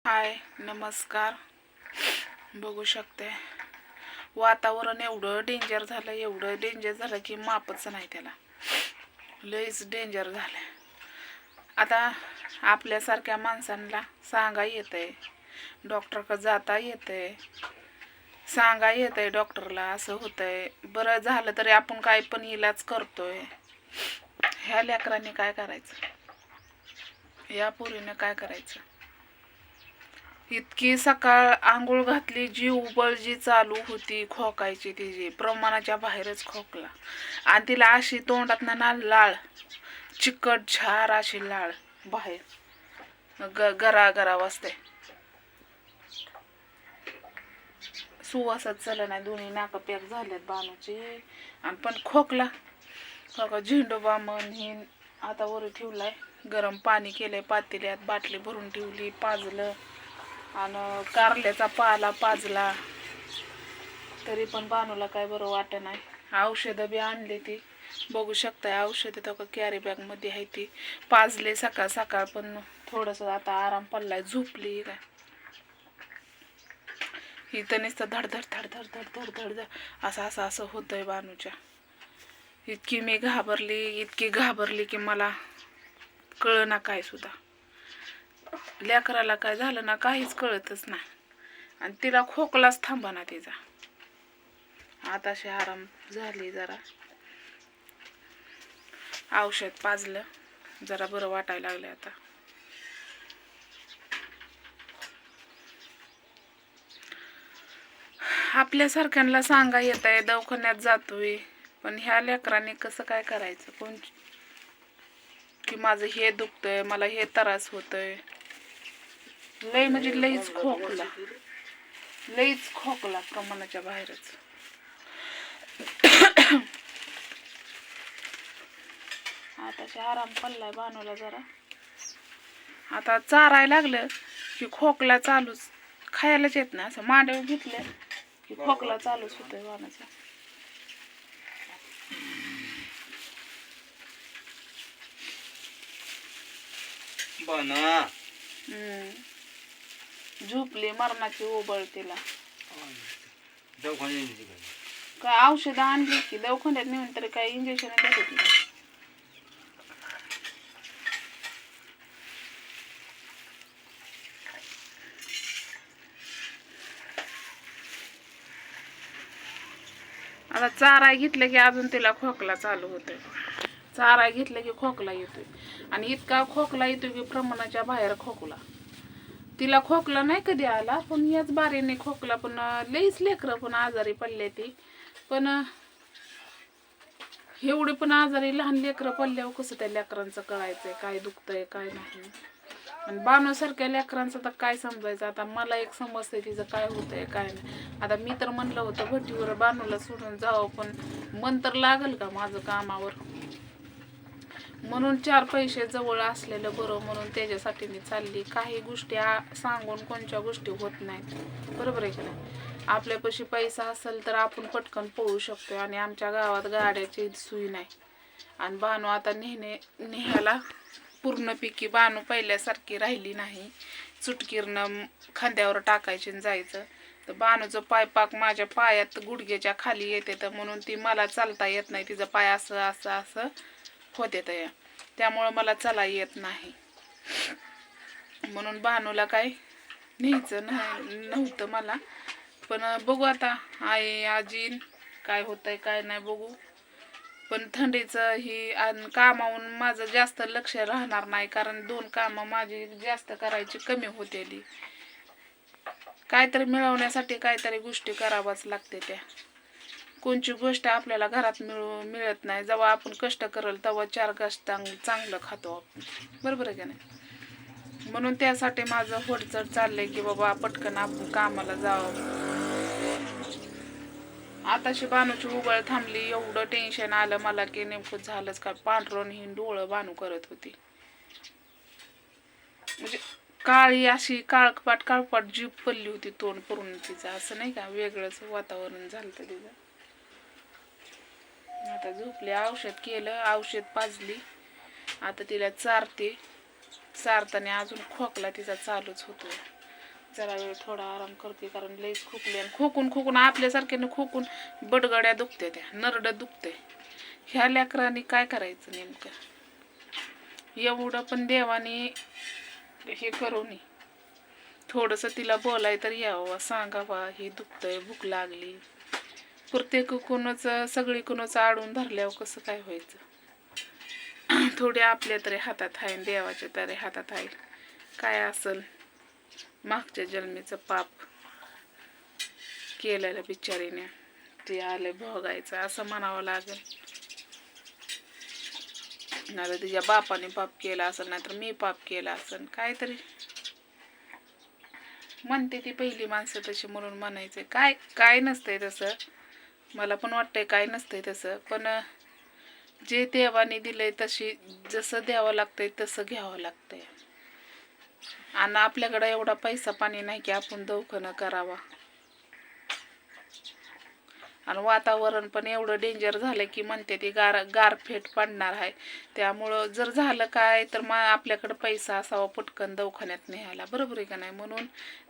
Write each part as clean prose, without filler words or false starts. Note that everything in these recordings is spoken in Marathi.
हाय नमस्कार. बघू शकते वातावरण एवढं डेंजर झालं की मापच नाही त्याला. लईच डेंजर झालं. आता आपल्यासारख्या माणसांना सांगा येतंय, डॉक्टरकडे जाता येतंय, सांगा येतंय डॉक्टरला असं होतंय. बरं झालं तरी आपण काय पण इलाज करतोय. ह्या लेकरांनी काय करायचं, या पोरीनं काय करायचं. इतकी सकाळ आंघोळ घातली, जी उबळजी चालू होती खोकायची, तिची प्रमाणाच्या बाहेरच खोकला. आणि तिला अशी तोंडात ना लाळ, चिकट झार अशी लाळ बाहेर गरा गरा वाजते. सुवासच चला नाही, दोन्ही नाक पॅक झालेत बानूचे. आणि पण खोकला झेंडोबा मन ही आता वर ठेवलाय. गरम पाणी केलंय पातेल्यात, बाटली भरून ठेवली, पाजलं. आणि कारल्याचा पाला पाजला तरी पण बानूला काय बरं वाटत नाही. औषधं बी आणली ती बघू शकताय. औषधं तर कॅरी बॅग मध्ये आहे ती पाजले सकाळ सकाळ. पण थोडस आता आराम पडलाय, झोपली काय. इथं नुसतं धडधड धडधड धडधड धडधड असं असं होतंय बानूच्या. इतकी मी घाबरली की मला कळ ना काय सुद्धा. लेकराला काय झालं ना काहीच कळतच नाही. आणि तिला खोकलाच थांबा ना तिचा. आताशी आराम झाली, जरा औषध पाजलं, जरा बरं वाटायला लागलं आता. आपल्यासारख्यांना सांगा येत आहे, दवाखान्यात जातोय. पण ह्या लेकरांनी कसं काय करायचं, कोण की माझं हे दुखतंय, मला हे त्रास होतोय. लय म्हणजे लईच खोकला प्रमाणाच्या बाहेरच. आता आराम पडलाय बानूला जरा. आता चारायला लागलं की खोकला चालूच, खायलाच येत ना. असं मांडव घेतलं की खोकला चालूच होतोय बाणाचा. झोपली मरणाची ओबळ तिला. काय औषध आणली की दवाखान्यात नेऊन तरी काय इंजेक्शन देते. आता चाराय घेतलं की अजून तिला खोकला चालू होतोय. चाराय घेतलं की खोकला येतोय. आणि इतका खोकला येतोय की प्रमाणाच्या बाहेर खोकला. तिला खोकला नाही कधी आला, पण याच बारीने खोकला. पण लईच लेकरं पण आजारी पडले ती. पण एवढे पण आजारी लहान लेकरं पडल्यावर कसं त्या लेकरांचं कळायचंय काय दुखतंय काय नाही. आणि बानूसारख्या लेकरांचं तर काय समजायचं. आता मला एक समजतंय तिचं काय होतंय काय नाही. आता मी तर म्हणलं होतं भट्टीवर बानूला सोडून जावं, पण मन तर लागल का माझं कामावर. म्हणून 4 पैसे जवळ असलेलं बरं, म्हणून त्याच्यासाठी मी चालली. काही गोष्टी सांगून कोणत्या गोष्टी होत नाहीत, बरोबर आहे की नाही. आपल्यापाशी पैसा असेल तर आपण पटकन पळू शकतो. आणि आमच्या गावात गाड्याची सोय नाही. आणि बानू आता नेहायला पूर्णपैकी बानू पहिल्यासारखी राहिली नाही. चुटकीरनं खांद्यावर टाकायची आणि जायचं. तर बानूचं पाय पाक माझ्या पायात गुडघ्याच्या खाली येते, तर म्हणून ती मला चालता येत नाही. तिचं पाय असं असं असं होते तर त्यामुळं मला चला येत नाही. म्हणून बानूला काय न्यायचं नव्हतं मला. पण बघू आता आई आजीन काय होतंय काय नाही बघू. पण थंडीचं ही कामावून माझं जास्त लक्ष राहणार नाही, कारण 2 कामं माझी जास्त करायची कमी होतेली. काहीतरी मिळवण्यासाठी काहीतरी गोष्टी कराव्याच लागते. त्या कोणची गोष्ट आपल्याला घरात मिळत नाही. जेव्हा आपण कष्ट करल तेव्हा 4 घास चांगलं खातो आपण, बरोबर आहे का नाही. म्हणून त्यासाठी माझं होडचड चाललंय की बाबा पटकन आपण कामाला जावं. आताशी बानूची उबळ थांबली. एवढं टेन्शन आलं मला की नेमकं झालंच काय. पांढरून ही डोळं बानू करत होती. म्हणजे काळी अशी काळपाट जीभ पडली होती तोंड परून तिचं. असं नाही का, वेगळंच वातावरण झालं तिचं. आता झोपले. औषध केलं, औषध पाजली. आता तिला चारते. चारताना अजून खोकला तिचा चालूच होतो. जरा वेळ थोडा आराम करते, कारण लईच खोकले आणि खोकून आपल्यासारख्याने खोकून बडगड्या दुखते, त्या नरडं दुखते. ह्या लेकरांनी काय करायचं नेमकं? एवढं पण देवाने हे करू नये. थोडंसं तिला बोलाय तर यावं, सांगावा हे दुखतंय, भूक लागली. प्रत्येकूनच सगळीकडूनच आडून धरल्यावर कसं काय व्हायचं? थोडी आपल्या तरी हातात आहे, देवाच्या तरी हातात आहे. काय असल मागच्या जन्मीचं पाप केलेलं बिचारीने ते आले भोगायचं असं म्हणावं लागेल. नाही तर तिच्या बापाने पाप केला असेल, नाहीतर मी पाप केला असेल. काहीतरी म्हणते ती पहिली माणसं तशी, म्हणून म्हणायचं. काय काय नसतंय तसं. मला पण वाटतंय काय नसतंय तसं, पण जे देवाने दिलंय तशी जसं द्यावं लागतंय तसं घ्यावं लागतंय. आणि आपल्याकडं एवढा पैसा पाणी नाही की आपण दवाखाना करावा. आणि वातावरण पण एवढं डेंजर झालं की म्हणते ती गारफेट पडणार आहे. त्यामुळं जर झालं काय तर मग आपल्याकडं पैसा असावा पटकन दवाखान्यात न्यायला, बरोबर आहे का नाही? म्हणून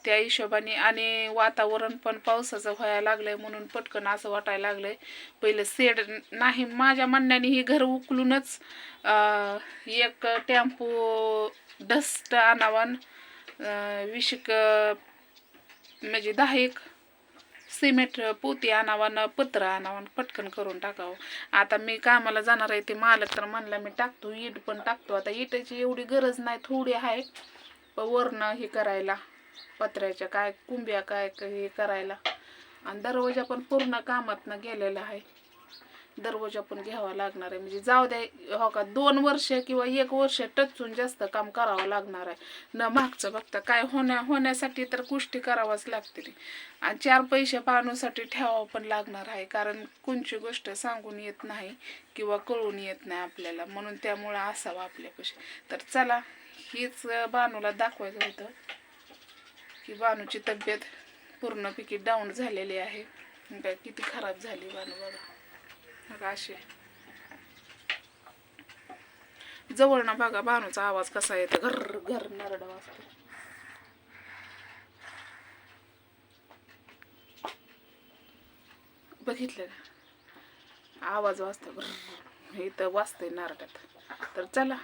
त्या हिशोबाने, आणि वातावरण पण पावसाचं व्हायला लागलंय म्हणून पटकन असं वाटायला लागलंय पहिलं सेड नाही. माझ्या म्हणण्याने ही घर उकलूनच एक टेम्पो डस्ट आणावं, 20 म्हणजे 10 सिमेंट पोती आणावं, पत्र आणावं, पटकन करून टाकावं. आता मी कामाला जाणार आहे, ते मालक तर म्हणला मी टाकतो, इट पण टाकतो. आता इटाची एवढी गरज नाही, थोडी आहे वरनं हे करायला, पत्र्याच्या काय कुंब्या काय हे करायला. आणि दरवाजा पण पूर्ण कामातनं गेलेला आहे, दरवाजा पण घ्यावा लागणार आहे. म्हणजे जाऊ द्या हो का, 2 वर्ष किंवा 1 वर्ष टचून जास्त काम करावं लागणार आहे. न मागचं बघता काय होण्यासाठी तर गोष्टी करावाच लागतील. आणि 4 पैसे पाहण्यासाठी ठेवावं पण लागणार आहे, कारण कोणची गोष्ट सांगून येत नाही किंवा कळून येत नाही आपल्याला. म्हणून त्यामुळं असावं आपल्यापाशी. तर चला, हीच बानूला दाखवायचं होतं की बानूची तब्येत पूर्णपैकी डाऊन झालेली आहे. काय किती खराब झाली बानू बघा. अशी जवळ ना बघा बानूचा आवाज कसा येतो, घर घर नरड वाजतो. बघितलं का आवाज वाजतो, इथं वाजतंय नारडात. तर चला